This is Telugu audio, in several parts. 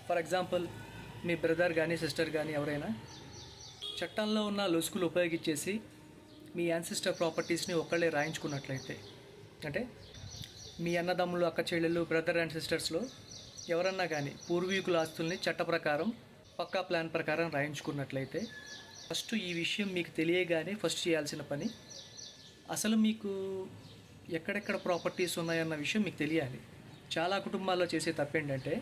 ఫర్ ఎగ్జాంపుల్ మీ బ్రదర్ కానీ సిస్టర్ కానీ ఎవరైనా చట్టంలో ఉన్న లొసుగులు ఉపయోగించేసి మీ యాన్సిస్టర్ ప్రాపర్టీస్ని ఒక్కళ్ళే రాయించుకున్నట్లయితే, అంటే మీ అన్నదమ్ములు, అక్క చెల్లెళ్ళు, బ్రదర్ అండ్ సిస్టర్స్లో ఎవరన్నా కానీ పూర్వీకుల ఆస్తుల్ని చట్ట ప్రకారం పక్కా ప్లాన్ ప్రకారం రాయించుకున్నట్లయితే, ఫస్ట్ ఈ విషయం మీకు తెలియగానే ఫస్ట్ చేయాల్సిన పని, అసలు మీకు ఎక్కడెక్కడ ప్రాపర్టీస్ ఉన్నాయన్న విషయం మీకు తెలియాలి. చాలా కుటుంబాల్లో చేసే తప్పేంటంటే,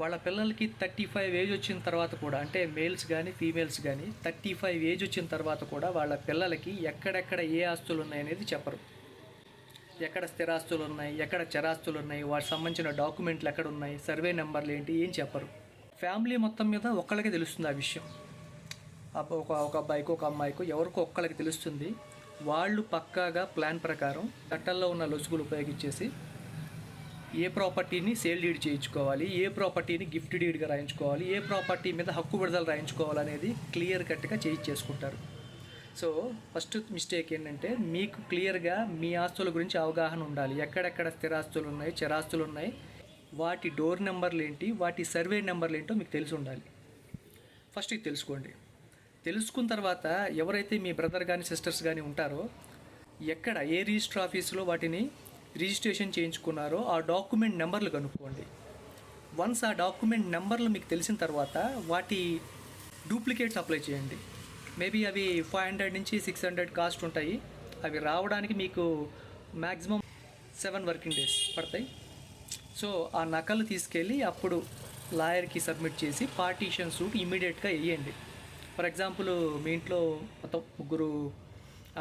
వాళ్ళ పిల్లలకి 35 ఏజ్ వచ్చిన తర్వాత కూడా, అంటే మేల్స్ కానీ ఫీమేల్స్ కానీ 35 ఏజ్ వచ్చిన తర్వాత కూడా వాళ్ళ పిల్లలకి ఎక్కడెక్కడ ఏ ఆస్తులు ఉన్నాయనేది చెప్పరు. ఎక్కడ స్థిరాస్తులు ఉన్నాయి, ఎక్కడ చరాస్తులు ఉన్నాయి, వాటికి సంబంధించిన డాక్యుమెంట్లు ఎక్కడ ఉన్నాయి, సర్వే నెంబర్లు ఏంటి, ఏం చెప్పరు. ఫ్యామిలీ మొత్తం మీద ఒక్కళ్ళకే తెలుస్తుంది ఆ విషయం. ఒక అబ్బాయికో ఒక అమ్మాయికో ఎవరికో ఒక్కళ్ళకి తెలుస్తుంది. వాళ్ళు పక్కాగా ప్లాన్ ప్రకారం చట్టంలో ఉన్న లొసుగులు ఉపయోగించేసి ఏ ప్రాపర్టీని సేల్ డీడ్ చేయించుకోవాలి, ఏ ప్రాపర్టీని గిఫ్ట్ డీడ్గా రాయించుకోవాలి, ఏ ప్రాపర్టీ మీద హక్కు విడుదల రాయించుకోవాలనేది క్లియర్ కట్గా చేయించేసుకుంటారు. సో ఫస్ట్ మిస్టేక్ ఏంటంటే, మీకు క్లియర్గా మీ ఆస్తుల గురించి అవగాహన ఉండాలి. ఎక్కడెక్కడ స్థిరాస్తులు ఉన్నాయి, చరాస్తులు ఉన్నాయి, వాటి డోర్ నెంబర్లు ఏంటి, వాటి సర్వే నెంబర్లు ఏంటో మీకు తెలిసి ఉండాలి. ఫస్ట్ ఇది తెలుసుకోండి. తెలుసుకున్న తర్వాత ఎవరైతే మీ బ్రదర్ కానీ సిస్టర్స్ కానీ ఉంటారో, ఎక్కడ ఏ రిజిస్టర్ ఆఫీసులో వాటిని రిజిస్ట్రేషన్ చేయించుకున్నారో ఆ డాక్యుమెంట్ నెంబర్లు కనుక్కోండి. వన్స్ ఆ డాక్యుమెంట్ నెంబర్లు మీకు తెలిసిన తర్వాత వాటి డూప్లికేట్స్ అప్లై చేయండి. మేబీ అవి 500 నుంచి 600 కాస్ట్ ఉంటాయి. అవి రావడానికి మీకు మ్యాక్సిమం 7 వర్కింగ్ డేస్ పడతాయి. సో ఆ నకలు తీసుకెళ్ళి అప్పుడు లాయర్కి సబ్మిట్ చేసి పార్టీషన్ సూట్ ఇమీడియట్గా వేయండి. ఫర్ ఎగ్జాంపుల్ మీ ఇంట్లో మొత్తం 3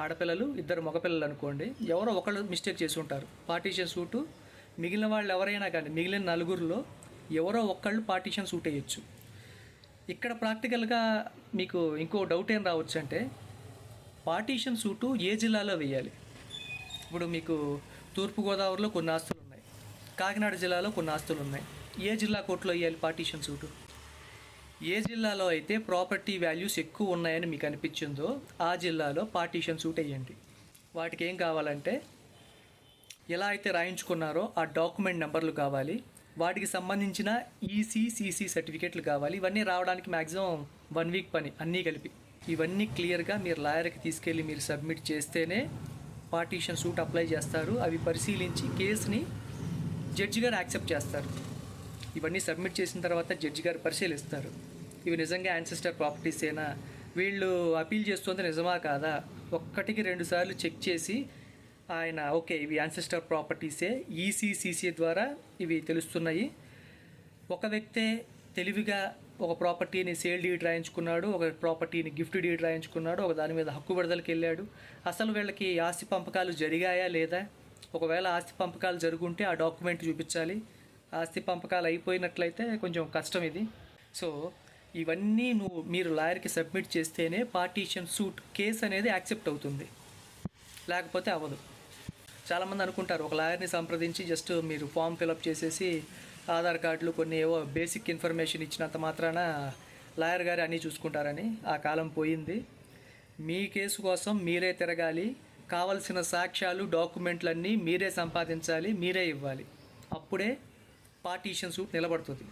ఆడపిల్లలు, 2 మగపిల్లలు అనుకోండి. ఎవరో ఒకళ్ళు మిస్టేక్ చేసి ఉంటారు. పార్టీషన్ సూటు మిగిలిన వాళ్ళు ఎవరైనా కానీ, మిగిలిన 4లో ఎవరో ఒకళ్ళు పార్టీషన్ సూట్ వేయచ్చు. ఇక్కడ ప్రాక్టికల్గా మీకు ఇంకో డౌట్ ఏం రావచ్చు అంటే, పార్టీషన్ సూటు ఏ జిల్లాలో వేయాలి? ఇప్పుడు మీకు తూర్పుగోదావరిలో కొన్ని ఆస్తులు ఉన్నాయి, కాకినాడ జిల్లాలో కొన్ని ఆస్తులు ఉన్నాయి. ఏ జిల్లా కోర్టులో వేయాలి పార్టీషన్ సూటు? ఏ జిల్లాలో అయితే ప్రాపర్టీ వాల్యూస్ ఎక్కువ ఉన్నాయని మీకు అనిపించిందో ఆ జిల్లాలో పార్టీషన్ సూట్ వేయండి. వాటికి ఏం కావాలంటే, ఎలా అయితే రాయించుకున్నారో ఆ డాక్యుమెంట్ నెంబర్లు కావాలి, వాటికి సంబంధించిన ఈసీసీసీ సర్టిఫికేట్లు కావాలి. ఇవన్నీ రావడానికి మ్యాక్సిమం 1 వీక్ పని, అన్నీ కలిపి. ఇవన్నీ క్లియర్గా మీరు లాయర్కి తీసుకెళ్ళి మీరు సబ్మిట్ చేస్తేనే పార్టీషన్ సూట్ అప్లై చేస్తారు. అవి పరిశీలించి కేసుని జడ్జి గారు యాక్సెప్ట్ చేస్తారు. ఇవన్నీ సబ్మిట్ చేసిన తర్వాత జడ్జి గారు పరిశీలిస్తారు. ఇవి నిజంగా యాన్సిస్టర్ ప్రాపర్టీసేనా, వీళ్ళు అపీల్ చేస్తుంది నిజమా కాదా, 1-2 సార్లు చెక్ చేసి ఆయన ఓకే ఇవి యాన్సిస్టర్ ప్రాపర్టీసే, ఈసీసీసీ ద్వారా ఇవి తెలుస్తున్నాయి. ఒక వ్యక్తే తెలివిగా ఒక ప్రాపర్టీని సేల్ డీడ్ రాయించుకున్నాడు, ఒక ప్రాపర్టీని గిఫ్ట్ డీడ్ రాయించుకున్నాడు, ఒక దాని మీద హక్కు విడుదలకి వెళ్ళాడు. అసలు వీళ్ళకి ఆస్తి పంపకాలు జరిగాయా లేదా? ఒకవేళ ఆస్తి పంపకాలు జరుగుంటే ఆ డాక్యుమెంట్ చూపించాలి. ఆస్తి పంపకాలు అయిపోయినట్లయితే కొంచెం కష్టం ఇది. సో ఇవన్నీ మీరు లాయర్కి సబ్మిట్ చేస్తేనే పార్టీషన్ సూట్ కేసు అనేది యాక్సెప్ట్ అవుతుంది, లేకపోతే అవ్వదు. చాలామంది అనుకుంటారు ఒక లాయర్ని సంప్రదించి జస్ట్ మీరు ఫామ్ ఫిలప్ చేసేసి ఆధార్ కార్డులు కొన్ని ఏవో బేసిక్ ఇన్ఫర్మేషన్ ఇచ్చినంత మాత్రాన లాయర్ గారు అన్నీ చూసుకుంటారని. ఆ కాలం పోయింది. మీ కేసు కోసం మీరే తిరగాలి. కావలసిన సాక్ష్యాలు, డాక్యుమెంట్లన్నీ మీరే సంపాదించాలి, మీరే ఇవ్వాలి. అప్పుడే పార్టీషన్ సూట్ నిలబడుతుంది.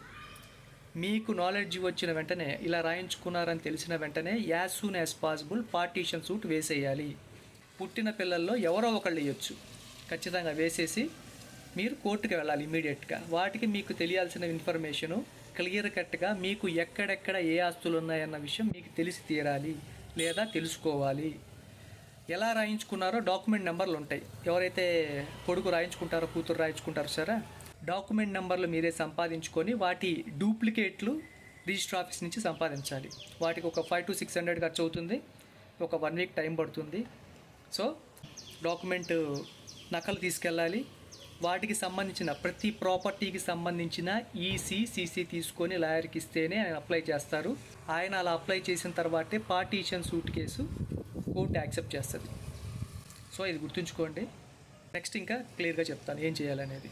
మీకు నాలెడ్జ్ వచ్చిన వెంటనే, ఇలా రాయించుకున్నారని తెలిసిన వెంటనే as soon as possible partition suit వేసేయాలి. పుట్టిన పిల్లల్లో ఎవరో ఒకళ్ళు వేయచ్చు. ఖచ్చితంగా వేసేసి మీరు కోర్టుకి వెళ్ళాలి ఇమీడియట్గా. వాటికి మీకు తెలియాల్సిన ఇన్ఫర్మేషను క్లియర్ కట్గా మీకు ఎక్కడెక్కడ ఏ ఆస్తులు ఉన్నాయన్న విషయం మీకు తెలిసి తీరాలి లేదా తెలుసుకోవాలి. ఎలా రాయించుకున్నారో డాక్యుమెంట్ నెంబర్లు ఉంటాయి. ఎవరైతే కొడుకు రాయించుకుంటారో, కూతురు రాయించుకుంటారో సరే, డాక్యుమెంట్ నెంబర్లు మీరే సంపాదించుకొని వాటి డూప్లికేట్లు రిజిస్టర్ ఆఫీస్ నుంచి సంపాదించాలి. వాటికి ఒక 500 to 600 ఖర్చు అవుతుంది. ఒక 1 వీక్ టైం పడుతుంది. సో డాక్యుమెంట్ నకలు తీసుకెళ్ళాలి. వాటికి సంబంధించిన ప్రతి ప్రాపర్టీకి సంబంధించిన ఈసీసీసీ తీసుకొని లాయర్కి ఇస్తేనే ఆయన అప్లై చేస్తారు. ఆయన అలా అప్లై చేసిన తర్వాతే partition suit case court accept చేస్తుంది. సో ఇది గుర్తుంచుకోండి. నెక్స్ట్ ఇంకా క్లియర్గా చెప్తాను ఏం చేయాలనేది.